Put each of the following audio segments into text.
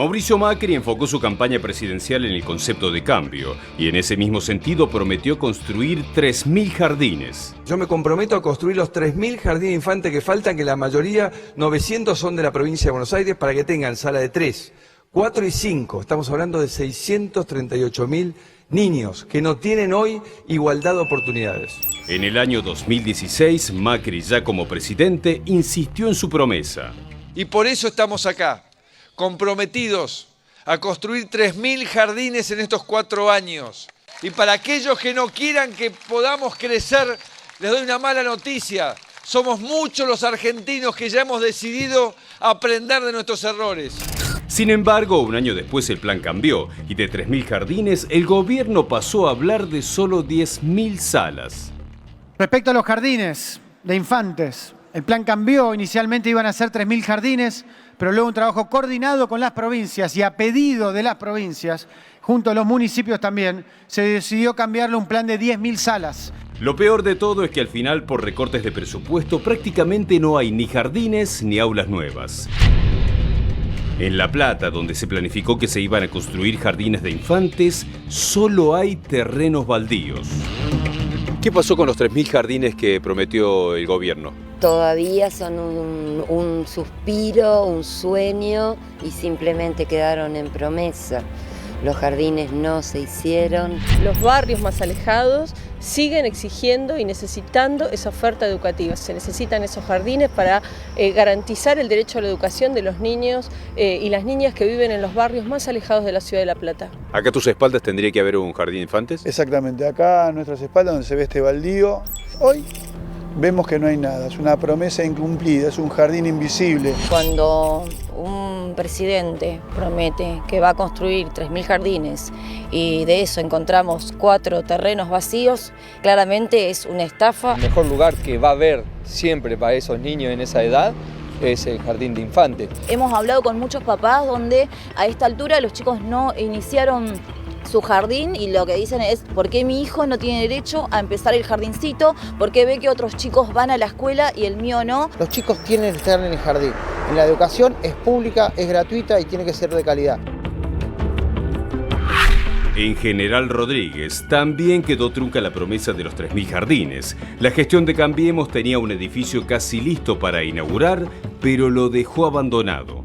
Mauricio Macri enfocó su campaña presidencial en el concepto de cambio y en ese mismo sentido prometió construir 3.000 jardines. Yo me comprometo a construir los 3.000 jardines infantes que faltan, que la mayoría, 900, son de la provincia de Buenos Aires, para que tengan sala de 3, 4 y 5. Estamos hablando de 638.000 niños que no tienen hoy igualdad de oportunidades. En el año 2016, Macri, ya como presidente, insistió en su promesa. Y por eso estamos acá, comprometidos a construir 3.000 jardines en estos 4 años. Y para aquellos que no quieran que podamos crecer, les doy una mala noticia. Somos muchos los argentinos que ya hemos decidido aprender de nuestros errores. Sin embargo, un año después el plan cambió y de 3.000 jardines el gobierno pasó a hablar de solo 10.000 salas. Respecto a los jardines de infantes, el plan cambió. Inicialmente iban a ser 3.000 jardines, pero luego un trabajo coordinado con las provincias y a pedido de las provincias, junto a los municipios también, se decidió cambiarle un plan de 10.000 salas. Lo peor de todo es que al final, por recortes de presupuesto, prácticamente no hay ni jardines ni aulas nuevas. En La Plata, donde se planificó que se iban a construir jardines de infantes, solo hay terrenos baldíos. ¿Qué pasó con los 3.000 jardines que prometió el gobierno? Todavía son un suspiro, un sueño y simplemente quedaron en promesa. Los jardines no se hicieron. Los barrios más alejados siguen exigiendo y necesitando esa oferta educativa. Se necesitan esos jardines para garantizar el derecho a la educación de los niños y las niñas que viven en los barrios más alejados de la ciudad de La Plata. Acá a tus espaldas tendría que haber un jardín de infantes. Exactamente, acá a nuestras espaldas donde se ve este baldío, hoy vemos que no hay nada, es una promesa incumplida, es un jardín invisible. Cuando un presidente promete que va a construir 3.000 jardines y de eso encontramos 4 terrenos vacíos, claramente es una estafa. El mejor lugar que va a haber siempre para esos niños en esa edad es el jardín de infantes. Hemos hablado con muchos papás donde a esta altura los chicos no iniciaron su jardín y lo que dicen es: ¿por qué mi hijo no tiene derecho a empezar el jardincito? ¿Por qué ve que otros chicos van a la escuela y el mío no? Los chicos tienen que estar en el jardín. La educación es pública, es gratuita y tiene que ser de calidad. En General Rodríguez también quedó trunca la promesa de los 3.000 jardines. La gestión de Cambiemos tenía un edificio casi listo para inaugurar, pero lo dejó abandonado.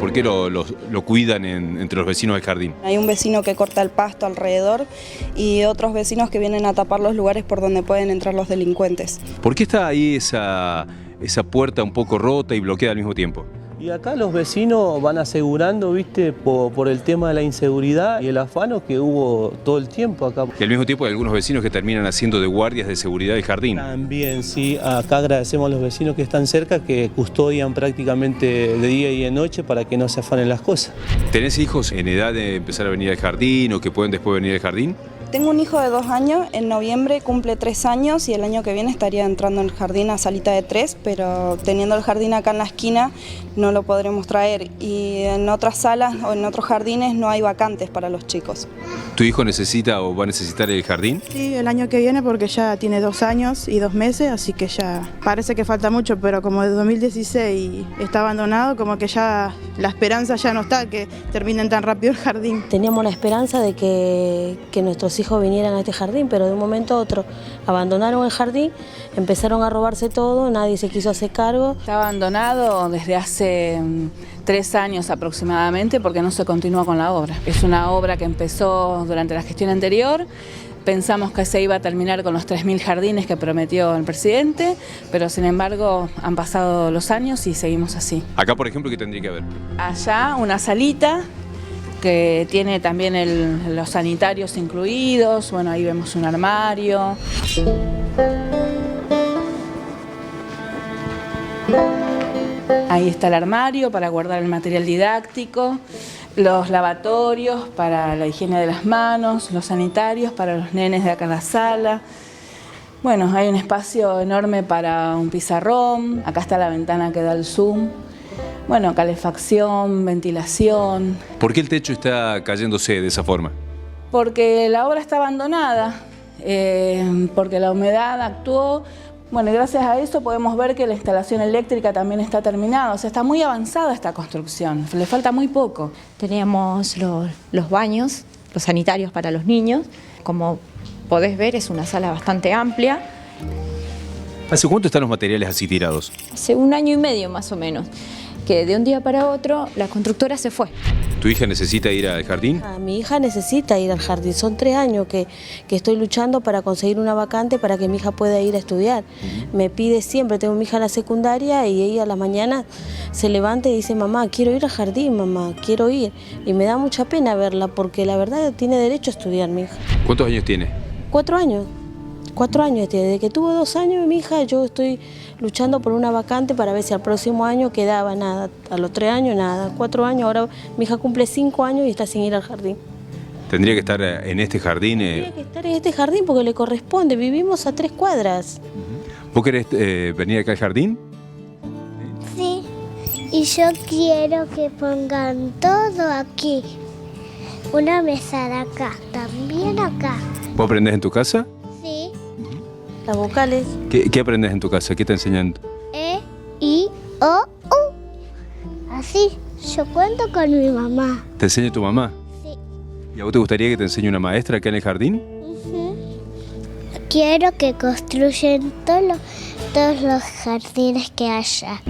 ¿Por qué lo cuidan entre los vecinos del jardín? Hay un vecino que corta el pasto alrededor y otros vecinos que vienen a tapar los lugares por donde pueden entrar los delincuentes. ¿Por qué está ahí esa puerta un poco rota y bloqueada al mismo tiempo? Y acá los vecinos van asegurando, ¿viste? Por el tema de la inseguridad y el afano que hubo todo el tiempo acá. Y al mismo tiempo hay algunos vecinos que terminan haciendo de guardias de seguridad del jardín. También, sí. Acá agradecemos a los vecinos que están cerca, que custodian prácticamente de día y de noche para que no se afanen las cosas. ¿Tenés hijos en edad de empezar a venir al jardín o que pueden después venir al jardín? Tengo un hijo de 2 años, en noviembre cumple 3 años y el año que viene estaría entrando en el jardín a salita de 3, pero teniendo el jardín acá en la esquina no lo podremos traer y en otras salas o en otros jardines no hay vacantes para los chicos. ¿Tu hijo necesita o va a necesitar el jardín? Sí, el año que viene porque ya tiene 2 años y 2 meses, así que ya parece que falta mucho, pero como de 2016 está abandonado, como que ya la esperanza ya no está que terminen tan rápido el jardín. Teníamos la esperanza de que nuestros hijos vinieran a este jardín, pero de un momento a otro abandonaron el jardín, empezaron a robarse todo, nadie se quiso hacer cargo. Está abandonado desde hace 3 años aproximadamente porque no se continúa con la obra. Es una obra que empezó durante la gestión anterior. Pensamos que se iba a terminar con los 3.000 jardines que prometió el presidente, pero sin embargo han pasado los años y seguimos así. Acá, por ejemplo, ¿qué tendría que haber? Allá una salita que tiene también los sanitarios incluidos. Bueno, ahí vemos un armario. Ahí está el armario para guardar el material didáctico, los lavatorios para la higiene de las manos, los sanitarios para los nenes de acá en la sala. Bueno, hay un espacio enorme para un pizarrón, acá está la ventana que da el zoom. Bueno, calefacción, ventilación. ¿Por qué el techo está cayéndose de esa forma? Porque la obra está abandonada porque la humedad actuó. Bueno, y gracias a eso podemos ver que la instalación eléctrica también está terminada. O sea, está muy avanzada esta construcción, le falta muy poco. Teníamos los baños, los sanitarios para los niños. Como podés ver, es una sala bastante amplia. ¿Hace cuánto están los materiales así tirados? Hace 1 año y medio más o menos, que de un día para otro la constructora se fue. ¿Tu hija necesita ir al jardín? Mi hija necesita ir al jardín. Son 3 años que estoy luchando para conseguir una vacante para que mi hija pueda ir a estudiar. Me pide siempre, tengo mi hija en la secundaria y ella a la mañana se levanta y dice, mamá, quiero ir al jardín, mamá, quiero ir. Y me da mucha pena verla porque la verdad tiene derecho a estudiar mi hija. ¿Cuántos años tiene? 4 años. 4 años tiene. Desde que tuvo 2 años mi hija, yo estoy luchando por una vacante para ver si al próximo año quedaba nada. A los 3 años nada, 4 años, ahora mi hija cumple 5 años y está sin ir al jardín. ¿Tendría que estar en este jardín? Tendría que estar en este jardín porque le corresponde, vivimos a 3 cuadras. ¿Vos querés venir acá al jardín? Sí, y yo quiero que pongan todo aquí. Una mesa de acá, también acá. ¿Vos aprendés en tu casa? Sí. Las vocales. ¿Qué aprendes en tu casa? ¿Qué te enseñan? E, I, O, U. Así, yo cuento con mi mamá. ¿Te enseña tu mamá? Sí. ¿Y a vos te gustaría que te enseñe una maestra acá en el jardín? Quiero que construyan todos los jardines que haya.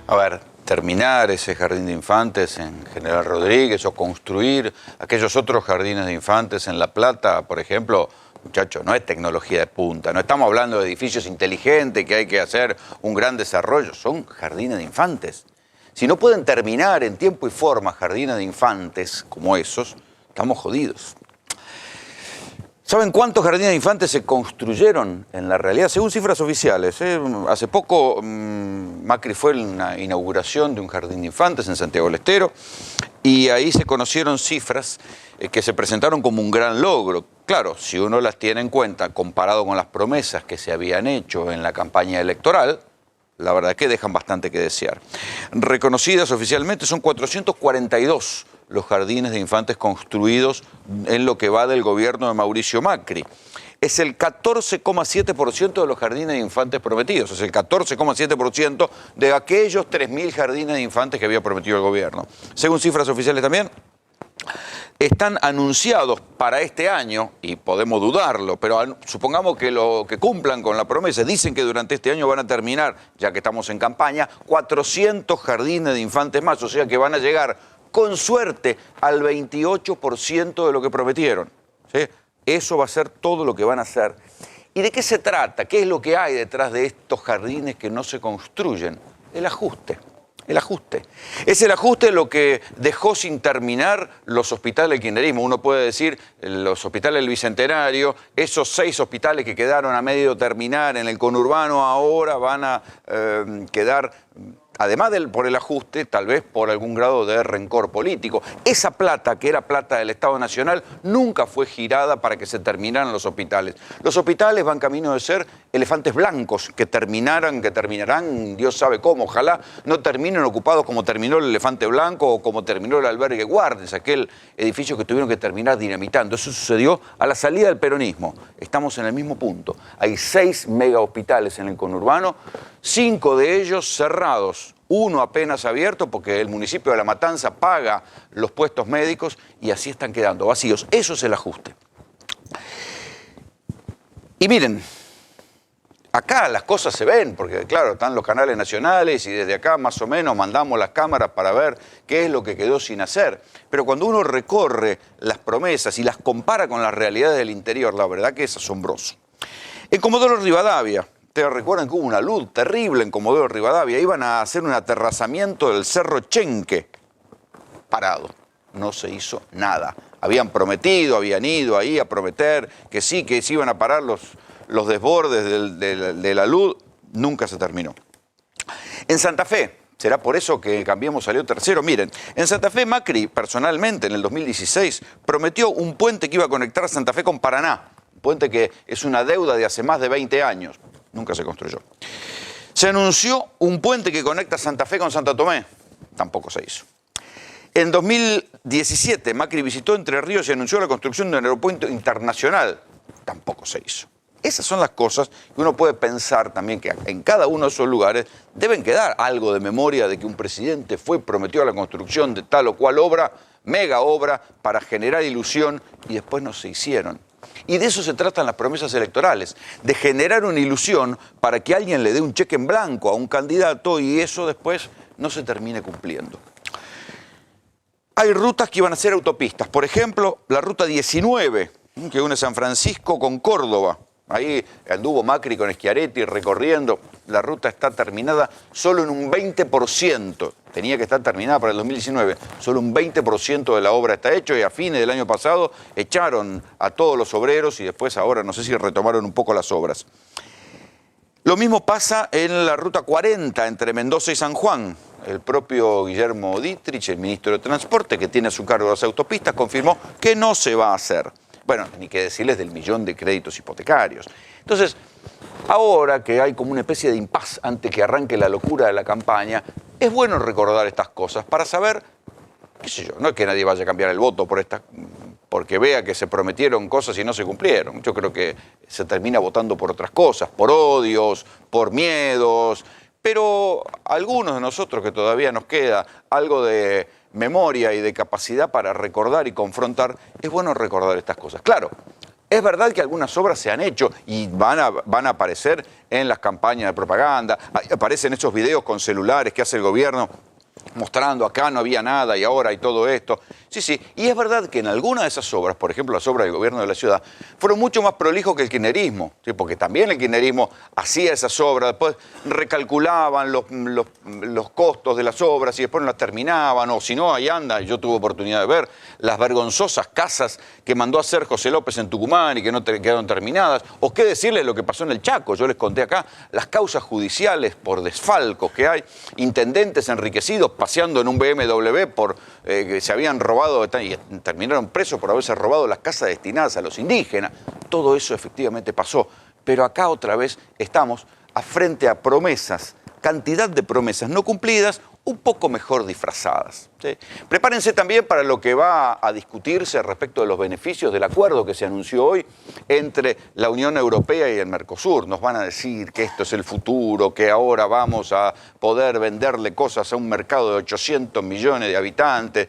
A ver, terminar ese jardín de infantes en General Rodríguez o construir aquellos otros jardines de infantes en La Plata, por ejemplo, muchachos, no es tecnología de punta, no estamos hablando de edificios inteligentes que hay que hacer un gran desarrollo, son jardines de infantes. Si no pueden terminar en tiempo y forma jardines de infantes como esos, estamos jodidos. ¿Saben cuántos jardines de infantes se construyeron en la realidad? Según cifras oficiales. Hace poco Macri fue en una inauguración de un jardín de infantes en Santiago del Estero y ahí se conocieron cifras que se presentaron como un gran logro. Claro, si uno las tiene en cuenta comparado con las promesas que se habían hecho en la campaña electoral, la verdad es que dejan bastante que desear. Reconocidas oficialmente son 442 los jardines de infantes construidos en lo que va del gobierno de Mauricio Macri. Es el 14,7% de los jardines de infantes prometidos, es el 14,7% de aquellos 3.000 jardines de infantes que había prometido el gobierno. Según cifras oficiales también, están anunciados para este año, y podemos dudarlo, pero supongamos que cumplan con la promesa, dicen que durante este año van a terminar, ya que estamos en campaña, 400 jardines de infantes más, o sea que van a llegar con suerte al 28% de lo que prometieron. ¿Sí? Eso va a ser todo lo que van a hacer. ¿Y de qué se trata? ¿Qué es lo que hay detrás de estos jardines que no se construyen? El ajuste. El ajuste. Es el ajuste lo que dejó sin terminar los hospitales del kirchnerismo. Uno puede decir los hospitales del Bicentenario, esos 6 hospitales que quedaron a medio terminar en el conurbano ahora van a quedar, además por el ajuste, tal vez por algún grado de rencor político. Esa plata, que era plata del Estado Nacional, nunca fue girada para que se terminaran los hospitales. Los hospitales van camino de ser elefantes blancos que terminarán, Dios sabe cómo, ojalá no terminen ocupados como terminó el Elefante Blanco o como terminó el albergue Guardes, aquel edificio que tuvieron que terminar dinamitando. Eso sucedió a la salida del peronismo. Estamos en el mismo punto. Hay 6 mega hospitales en el conurbano, 5 de ellos cerrados, 1 apenas abierto porque el municipio de La Matanza paga los puestos médicos y así están quedando vacíos. Eso es el ajuste. Y miren, acá las cosas se ven, porque claro, están los canales nacionales y desde acá más o menos mandamos las cámaras para ver qué es lo que quedó sin hacer. Pero cuando uno recorre las promesas y las compara con las realidades del interior, la verdad que es asombroso. En Comodoro Rivadavia, ustedes recuerdan que hubo una luz terrible en Comodoro Rivadavia, iban a hacer un aterrazamiento del Cerro Chenque, parado, no se hizo nada. Habían prometido, habían ido ahí a prometer que sí, que se iban a parar los desbordes de la luz, nunca se terminó. En Santa Fe, será por eso que Cambiemos salió tercero. Miren, en Santa Fe Macri, personalmente, en el 2016, prometió un puente que iba a conectar Santa Fe con Paraná. puente que es una deuda de hace más de 20 años. Nunca se construyó. Se anunció un puente que conecta Santa Fe con Santo Tomé. Tampoco se hizo. En 2017, Macri visitó Entre Ríos y anunció la construcción de un aeropuerto internacional. Tampoco se hizo. Esas son las cosas que uno puede pensar también que en cada uno de esos lugares deben quedar algo de memoria de que un presidente prometió la construcción de tal o cual obra, mega obra, para generar ilusión y después no se hicieron. Y de eso se tratan las promesas electorales, de generar una ilusión para que alguien le dé un cheque en blanco a un candidato y eso después no se termine cumpliendo. Hay rutas que iban a ser autopistas, por ejemplo, la ruta 19, que une San Francisco con Córdoba. Ahí anduvo Macri con Schiaretti recorriendo. La ruta está terminada solo en un 20%. Tenía que estar terminada para el 2019. Solo un 20% de la obra está hecho y a fines del año pasado echaron a todos los obreros y después ahora no sé si retomaron un poco las obras. Lo mismo pasa en la ruta 40 entre Mendoza y San Juan. El propio Guillermo Dietrich, el ministro de Transporte, que tiene a su cargo las autopistas, confirmó que no se va a hacer. Bueno, ni que decirles del millón de créditos hipotecarios. Entonces, ahora que hay como una especie de impas antes que arranque la locura de la campaña, es bueno recordar estas cosas para saber, qué sé yo, no es que nadie vaya a cambiar el voto porque vea que se prometieron cosas y no se cumplieron. Yo creo que se termina votando por otras cosas, por odios, por miedos, pero algunos de nosotros que todavía nos queda algo de memoria y de capacidad para recordar y confrontar, es bueno recordar estas cosas. Claro, es verdad que algunas obras se han hecho y van a aparecer en las campañas de propaganda, aparecen esos videos con celulares que hace el gobierno mostrando acá no había nada y ahora hay todo esto. Sí, sí, y es verdad que en algunas de esas obras, por ejemplo las obras del gobierno de la ciudad, fueron mucho más prolijos que el kirchnerismo, ¿sí? Porque también el kirchnerismo hacía esas obras, después recalculaban los costos de las obras y después no las terminaban, o si no, ahí anda, yo tuve oportunidad de ver las vergonzosas casas que mandó a hacer José López en Tucumán y que no quedaron terminadas, o qué decirles lo que pasó en el Chaco, yo les conté acá, las causas judiciales por desfalcos que hay, intendentes enriquecidos paseando en un BMW por que se habían robado y terminaron presos por haberse robado las casas destinadas a los indígenas. Todo eso efectivamente pasó, pero acá otra vez estamos frente a promesas, cantidad de promesas no cumplidas, un poco mejor disfrazadas, ¿sí? Prepárense también para lo que va a discutirse respecto de los beneficios del acuerdo que se anunció hoy entre la Unión Europea y el Mercosur. Nos van a decir que esto es el futuro, que ahora vamos a poder venderle cosas a un mercado de 800 millones de habitantes,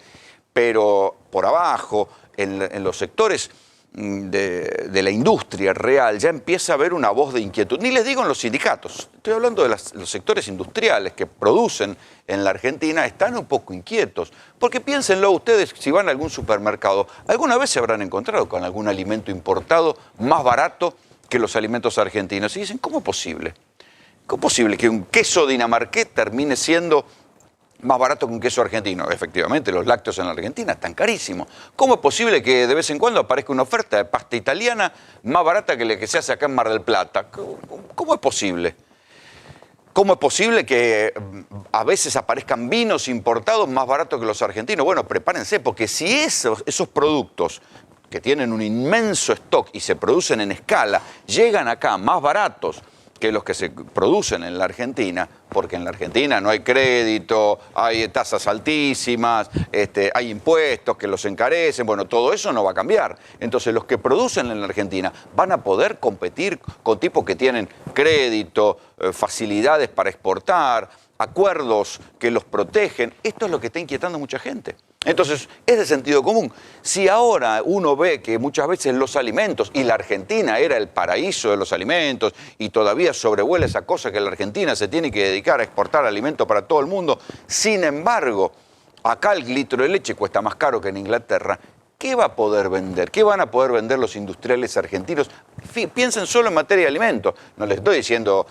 pero por abajo, en los sectores de la industria real, ya empieza a haber una voz de inquietud. Ni les digo en los sindicatos, estoy hablando de los sectores industriales que producen en la Argentina, están un poco inquietos. Porque piénsenlo ustedes, si van a algún supermercado, ¿alguna vez se habrán encontrado con algún alimento importado más barato que los alimentos argentinos? Y dicen, ¿cómo es posible? ¿Cómo es posible que un queso dinamarqués termine siendo más barato que un queso argentino? Efectivamente, los lácteos en la Argentina están carísimos. ¿Cómo es posible que de vez en cuando aparezca una oferta de pasta italiana más barata que la que se hace acá en Mar del Plata? ¿Cómo es posible? ¿Cómo es posible que a veces aparezcan vinos importados más baratos que los argentinos? Bueno, prepárense, porque si esos productos que tienen un inmenso stock y se producen en escala, llegan acá más baratos que los que se producen en la Argentina, porque en la Argentina no hay crédito, hay tasas altísimas, hay impuestos que los encarecen, bueno, todo eso no va a cambiar. Entonces los que producen en la Argentina van a poder competir con tipos que tienen crédito, facilidades para exportar, acuerdos que los protegen. Esto es lo que está inquietando a mucha gente. Entonces, es de sentido común. Si ahora uno ve que muchas veces los alimentos, y la Argentina era el paraíso de los alimentos, y todavía sobrevuela esa cosa que la Argentina se tiene que dedicar a exportar alimentos para todo el mundo, sin embargo, acá el litro de leche cuesta más caro que en Inglaterra, ¿qué va a poder vender? ¿Qué van a poder vender los industriales argentinos? Piensen solo en materia de alimentos. No les estoy diciendo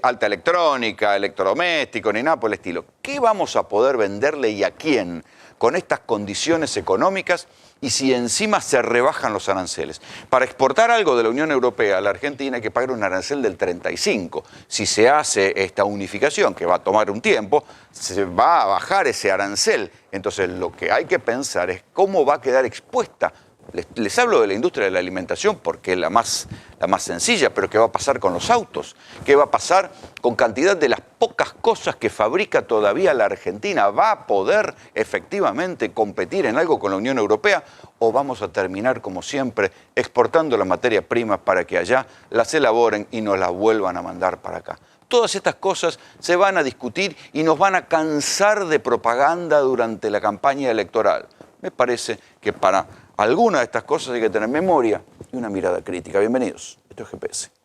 alta electrónica, electrodoméstico, ni nada por el estilo. ¿Qué vamos a poder venderle y a quién con estas condiciones económicas y si encima se rebajan los aranceles? Para exportar algo de la Unión Europea a la Argentina hay que pagar un arancel del 35%. Si se hace esta unificación, que va a tomar un tiempo, se va a bajar ese arancel. Entonces lo que hay que pensar es cómo va a quedar expuesta Les hablo de la industria de la alimentación porque es la más sencilla, pero ¿qué va a pasar con los autos? ¿Qué va a pasar con cantidad de las pocas cosas que fabrica todavía la Argentina? ¿Va a poder efectivamente competir en algo con la Unión Europea? ¿O vamos a terminar, como siempre, exportando las materias primas para que allá las elaboren y nos las vuelvan a mandar para acá? Todas estas cosas se van a discutir y nos van a cansar de propaganda durante la campaña electoral. Me parece que para algunas de estas cosas hay que tener memoria y una mirada crítica. Bienvenidos. Esto es GPS.